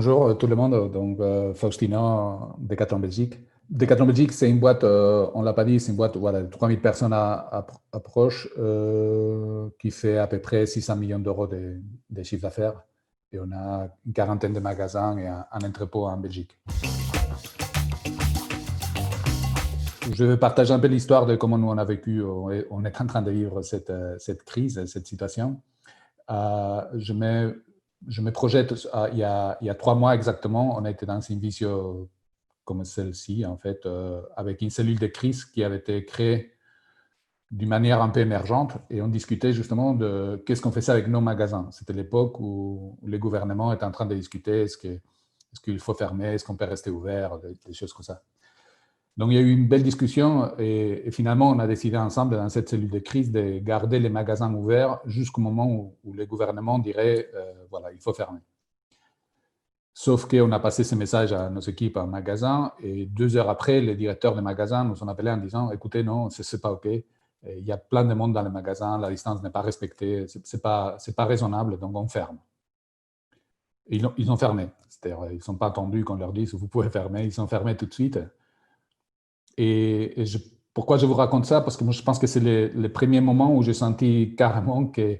Bonjour tout le monde, donc Faustino, Decathlon Belgique. Decathlon Belgique, c'est une boîte, on ne l'a pas dit, c'est une boîte voilà, de 3000 personnes approche qui fait à peu près 600 millions d'euros de chiffre d'affaires. Et on a une quarantaine de magasins et un entrepôt en Belgique. Je vais partager un peu l'histoire de comment nous on a vécu, on est en train de vivre cette crise, cette situation. Je me projette, il y a 3 mois exactement, on a été dans une visio comme celle-ci, en fait, avec une cellule de crise qui avait été créée d'une manière un peu émergente et on discutait justement de qu'est-ce qu'on faisait avec nos magasins. C'était l'époque où les gouvernements étaient en train de discuter est-ce qu'il faut fermer, est-ce qu'on peut rester ouvert, des choses comme ça. Donc, il y a eu une belle discussion et finalement, on a décidé ensemble dans cette cellule de crise de garder les magasins ouverts jusqu'au moment où les gouvernements diraient voilà, il faut fermer. Sauf qu'on a passé ce message à nos équipes en magasin et 2 heures après, les directeurs des magasins nous ont appelés en disant écoutez, non, ce n'est pas OK. Il y a plein de monde dans les magasins, la distance n'est pas respectée, ce n'est pas raisonnable, donc on ferme. Et ils ont fermé. C'est-à-dire, ils ne sont pas attendus qu'on leur dise vous pouvez fermer, ils sont fermés tout de suite. Pourquoi je vous raconte ça? Parce que moi, je pense que c'est le premier moment où j'ai senti carrément que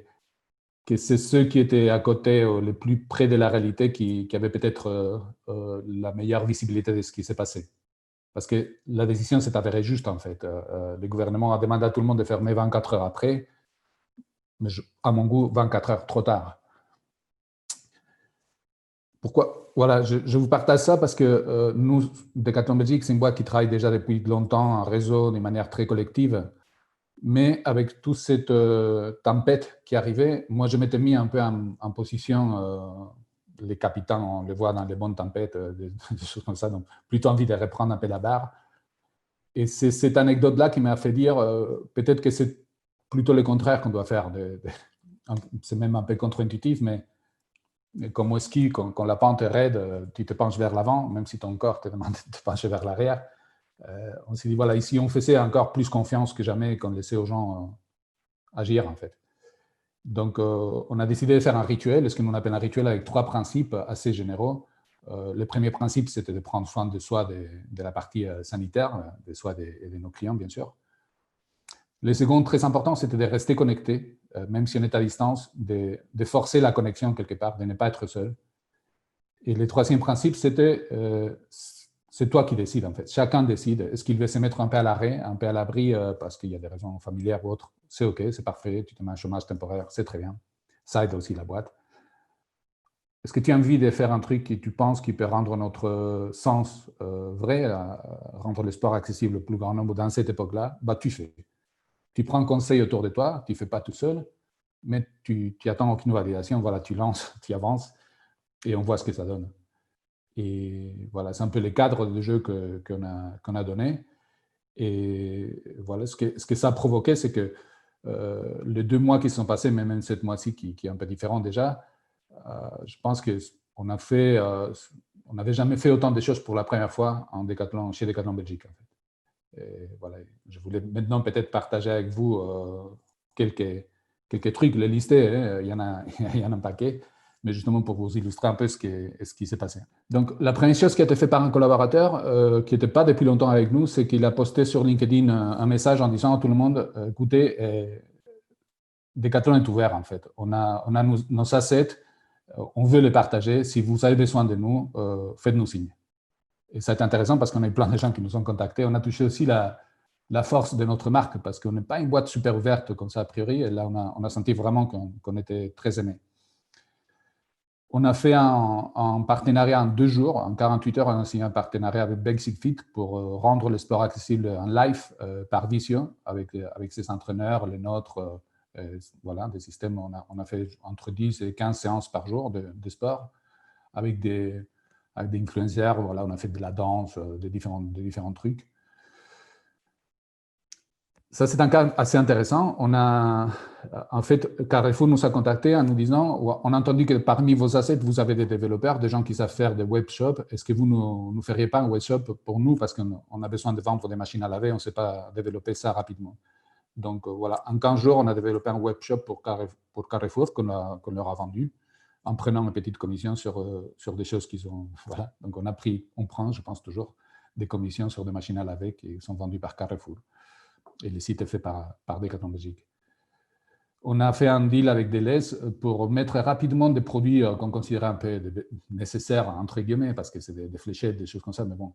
c'est ceux qui étaient à côté, le plus près de la réalité, qui avaient peut-être la meilleure visibilité de ce qui s'est passé. Parce que la décision s'est avérée juste, en fait. Le gouvernement a demandé à tout le monde de fermer 24 heures après, mais à mon goût, 24 heures trop tard. Pourquoi? Voilà, je vous partage ça parce que nous, Decathlon Belgique, c'est une boîte qui travaille déjà depuis longtemps en réseau, de manière très collective. Mais avec toute cette tempête qui arrivait, moi, je m'étais mis un peu en position, les capitaines, on les voit dans les bonnes tempêtes, des choses comme ça, donc plutôt envie de reprendre un peu la barre. Et c'est cette anecdote-là qui m'a fait dire, peut-être que c'est plutôt le contraire qu'on doit faire. C'est même un peu contre-intuitif, mais comme au ski, quand la pente est raide, tu te penches vers l'avant, même si ton corps te demande de te pencher vers l'arrière. On s'est dit, voilà, ici, on faisait encore plus confiance que jamais qu'on laissait aux gens agir, en fait. Donc, on a décidé de faire un rituel, ce que nous appelle un rituel avec 3 principes assez généraux. Le premier principe, c'était de prendre soin de soi, de la partie sanitaire, de soi et de nos clients, bien sûr. Le second, très important, c'était de rester connecté, même si on est à distance, de forcer la connexion quelque part, de ne pas être seul. Et le troisième principe, c'était c'est toi qui décides, en fait. Chacun décide. Est-ce qu'il veut se mettre un peu à l'arrêt, un peu à l'abri parce qu'il y a des raisons familières ou autres? C'est OK, c'est parfait. Tu te mets un chômage temporaire, c'est très bien. Ça aide aussi la boîte. Est-ce que tu as envie de faire un truc que tu penses qui peut rendre notre sens vrai, rendre le sport accessible au plus grand nombre dans cette époque-là? Bah, tu fais. Tu prends un conseil autour de toi, tu ne fais pas tout seul, mais tu attends aucune validation. Voilà, tu lances, tu avances et on voit ce que ça donne. Et voilà, c'est un peu le cadre de jeu qu'on a donné. Et voilà, ce que ça a provoqué, c'est que les 2 mois qui se sont passés, mais même cette mois-ci qui est un peu différent déjà, je pense qu'on a fait, on n'avait jamais fait autant de choses pour la première fois chez Decathlon Belgique. En fait. Et voilà, je voulais maintenant peut-être partager avec vous quelques trucs, les lister, hein, il y en a un paquet, mais justement pour vous illustrer un peu ce qui s'est passé. Donc, la première chose qui a été faite par un collaborateur qui n'était pas depuis longtemps avec nous, c'est qu'il a posté sur LinkedIn un message en disant à tout le monde, écoutez, Decathlon est ouvert en fait. On a nos assets, on veut les partager. Si vous avez besoin de nous, faites-nous signe. Et ça a été intéressant parce qu'on a eu plein de gens qui nous ont contactés. On a touché aussi la force de notre marque parce qu'on n'est pas une boîte super ouverte comme ça a priori. Et là, on a senti vraiment qu'on était très aimé. On a fait un partenariat en 2 jours, en 48 heures, on a signé un partenariat avec Basic Fit pour rendre le sport accessible en live par visio avec ses entraîneurs, les nôtres, voilà, des systèmes. On a fait entre 10 et 15 séances par jour de sport avec des influenceurs. Voilà, on a fait de la danse, de différents trucs. Ça, c'est un cas assez intéressant. En fait, Carrefour nous a contactés en nous disant on a entendu que parmi vos assets, vous avez des développeurs, des gens qui savent faire des webshops. Est-ce que vous ne feriez pas un webshop pour nous parce qu'on a besoin de vendre des machines à laver, on ne sait pas développer ça rapidement. Donc, voilà, en 15 jours, on a développé un webshop pour Carrefour qu'on leur a vendu en prenant une petite commission sur des choses qu'ils ont. Voilà. Donc, on prend, je pense toujours, des commissions sur des machines à laver qui sont vendues par Carrefour. Et le site est fait par Decathlon Belgique. On a fait un deal avec Deleuze pour mettre rapidement des produits qu'on considérait un peu nécessaires, entre guillemets, parce que c'est des fléchettes, des choses comme ça, mais bon,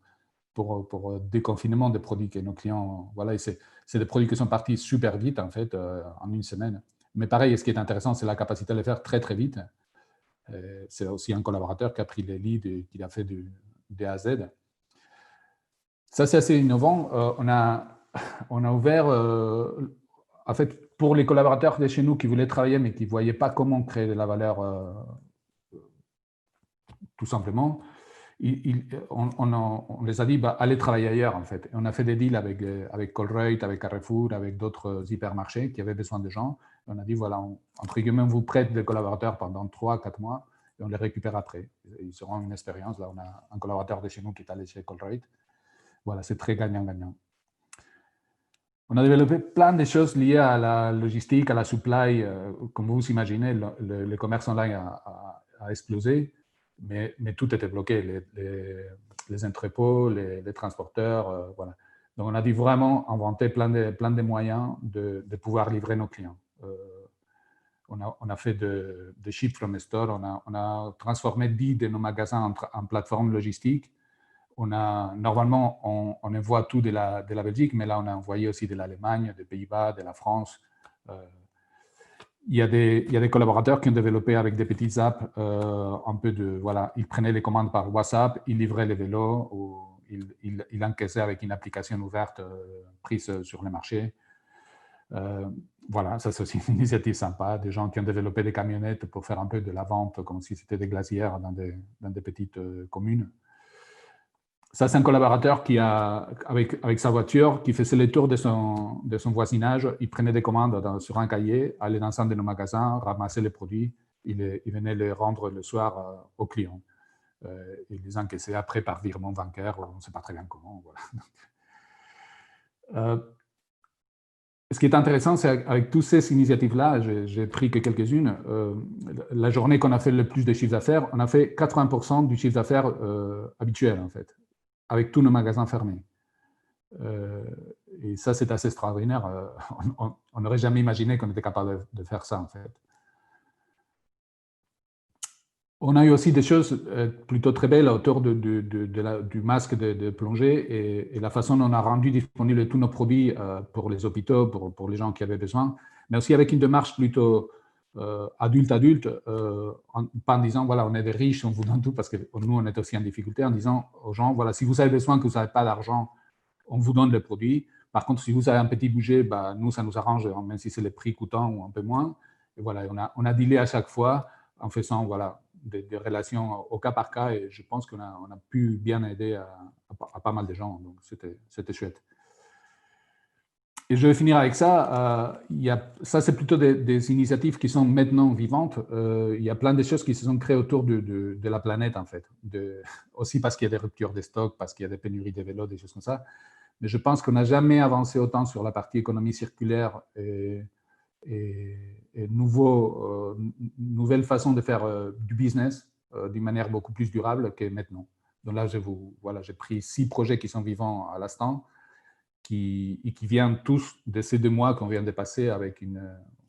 pour déconfinement des produits que nos clients... Voilà, c'est des produits qui sont partis super vite, en fait, en une semaine. Mais pareil, ce qui est intéressant, c'est la capacité de le faire très, très vite. C'est aussi un collaborateur qui a pris les leads et qui l'a fait de A à Z. Ça, c'est assez innovant. On a ouvert, en fait, pour les collaborateurs de chez nous qui voulaient travailler mais qui ne voyaient pas comment créer de la valeur, tout simplement, on les a dit, allez travailler ailleurs, en fait. Et on a fait des deals avec Colruyt, avec Carrefour, avec d'autres hypermarchés qui avaient besoin de gens. Et on a dit, voilà, entre guillemets, on vous prête des collaborateurs pendant 3-4 mois et on les récupère après. Ils auront une expérience. Là, on a un collaborateur de chez nous qui est allé chez Colruyt. Voilà, c'est très gagnant-gagnant. On a développé plein de choses liées à la logistique, à la supply. Comme vous imaginez, le commerce online a explosé, mais tout était bloqué. Les entrepôts, les transporteurs, voilà. Donc, on a dû vraiment inventer plein de moyens de pouvoir livrer nos clients. On a fait de ship from a store. On a transformé 10 de nos magasins en plateforme logistique. Normalement, on envoie tout de la Belgique, mais là, on a envoyé aussi de l'Allemagne, des Pays-Bas, de la France. Il y a des collaborateurs qui ont développé avec des petites apps un peu de... Voilà, ils prenaient les commandes par WhatsApp, ils livraient les vélos ou ils encaissaient avec une application ouverte prise sur le marché. Voilà, ça c'est aussi une initiative sympa. Des gens qui ont développé des camionnettes pour faire un peu de la vente comme si c'était des glacières dans des petites communes. Ça, c'est un collaborateur qui avec sa voiture, qui faisait le tour de son voisinage. Il prenait des commandes sur un cahier, allait dans un de nos magasins, ramassait les produits, il venait les rendre le soir aux clients. Il les encaissait après par virement bancaire, on ne sait pas très bien comment. Voilà. Ce qui est intéressant, c'est avec toutes ces initiatives-là, j'ai pris que quelques-unes. La journée qu'on a fait le plus de chiffre d'affaires, on a fait 80% du chiffre d'affaires habituel, en fait, avec tous nos magasins fermés. Et ça, c'est assez extraordinaire. On n'aurait jamais imaginé qu'on était capable de faire ça, en fait. On a eu aussi des choses plutôt très belles autour du masque de plongée et la façon dont on a rendu disponibles tous nos produits pour les hôpitaux, pour les gens qui avaient besoin, mais aussi avec une démarche plutôt adulte, pas en disant, voilà, on est des riches, on vous donne tout, parce que nous, on est aussi en difficulté, en disant aux gens, voilà, si vous avez besoin, que vous n'avez pas d'argent, on vous donne les produits. Par contre, si vous avez un petit budget, nous, ça nous arrange, même si c'est les prix coûtants ou un peu moins. Et voilà, on a dealé à chaque fois en faisant, voilà, des relations au cas par cas, et je pense qu'on a pu bien aider à pas mal de gens, donc c'était chouette. Et je vais finir avec ça. Ça, c'est plutôt des initiatives qui sont maintenant vivantes. Il y a plein de choses qui se sont créées autour de la planète, en fait. Aussi parce qu'il y a des ruptures de stock, parce qu'il y a des pénuries de vélos, des choses comme ça. Mais je pense qu'on n'a jamais avancé autant sur la partie économie circulaire et nouvelle façon de faire du business d'une manière beaucoup plus durable que maintenant. Donc là, j'ai pris 6 projets qui sont vivants à l'instant et qui viennent tous de ces 2 mois qu'on vient de passer avec une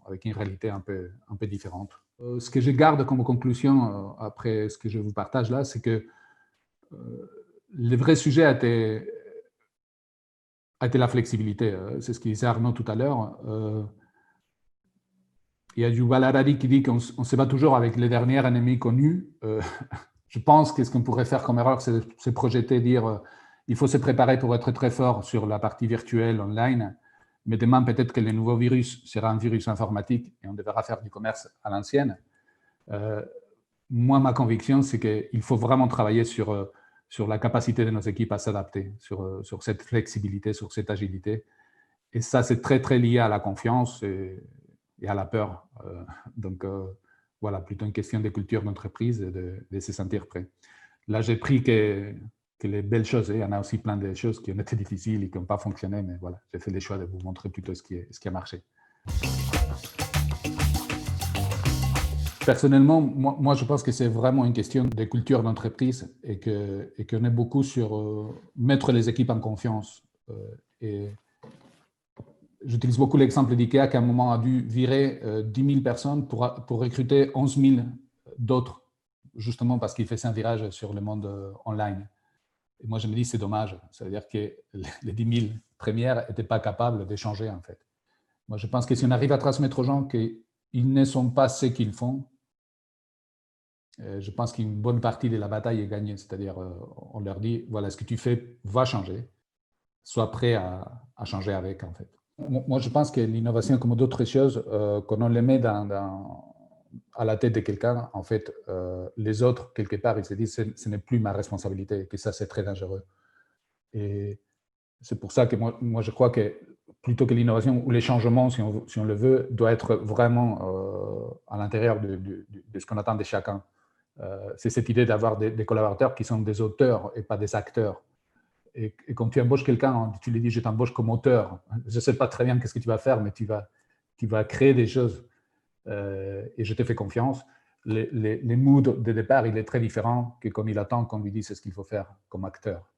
réalité un peu différente. Ce que je garde comme conclusion après ce que je vous partage là, c'est que le vrai sujet a été la flexibilité. C'est ce que disait Arnaud tout à l'heure. Il y a Yuval Harari qui dit qu'on se bat toujours avec les derniers ennemis connus. Je pense que ce qu'on pourrait faire comme erreur, c'est se projeter, dire il faut se préparer pour être très fort sur la partie virtuelle, online, mais demain, peut-être que le nouveau virus sera un virus informatique et on devra faire du commerce à l'ancienne. Moi, ma conviction, c'est qu'il faut vraiment travailler sur la capacité de nos équipes à s'adapter, sur cette flexibilité, sur cette agilité. Et ça, c'est très, très lié à la confiance et à la peur. Donc, voilà, plutôt une question de culture d'entreprise et de se sentir prêt. Là, j'ai pris que les belles choses, il y en a aussi plein de choses qui ont été difficiles et qui n'ont pas fonctionné, mais voilà, j'ai fait le choix de vous montrer plutôt ce qui a marché. Personnellement, moi, je pense que c'est vraiment une question de culture d'entreprise et qu'on est beaucoup sur mettre les équipes en confiance. Et j'utilise beaucoup l'exemple d'IKEA qui à un moment a dû virer 10 000 personnes pour recruter 11 000 d'autres, justement parce qu'il faisait un virage sur le monde online. Et moi, je me dis, c'est dommage. Ça veut dire que les 10 000 premières n'étaient pas capables d'échanger, en fait. Moi, je pense que si on arrive à transmettre aux gens qu'ils ne sont pas ce qu'ils font, je pense qu'une bonne partie de la bataille est gagnée. C'est-à-dire, on leur dit, voilà, ce que tu fais va changer. Sois prêt à changer avec, en fait. Moi, je pense que l'innovation, comme d'autres choses, quand on les met à la tête de quelqu'un, en fait, les autres, quelque part, ils se disent, ce n'est plus ma responsabilité, que ça, c'est très dangereux. Et c'est pour ça que moi, je crois que plutôt que l'innovation ou les changements, si on le veut, doit être vraiment à l'intérieur de ce qu'on attend de chacun. C'est cette idée d'avoir des collaborateurs qui sont des auteurs et pas des acteurs. Et quand tu embauches quelqu'un, tu lui dis, je t'embauche comme auteur. Je ne sais pas très bien qu'est-ce que tu vas faire, mais tu vas créer des choses et je te fais confiance. Les moods de départ, il est très différent que comme il attend qu'on lui dise ce qu'il faut faire comme acteur.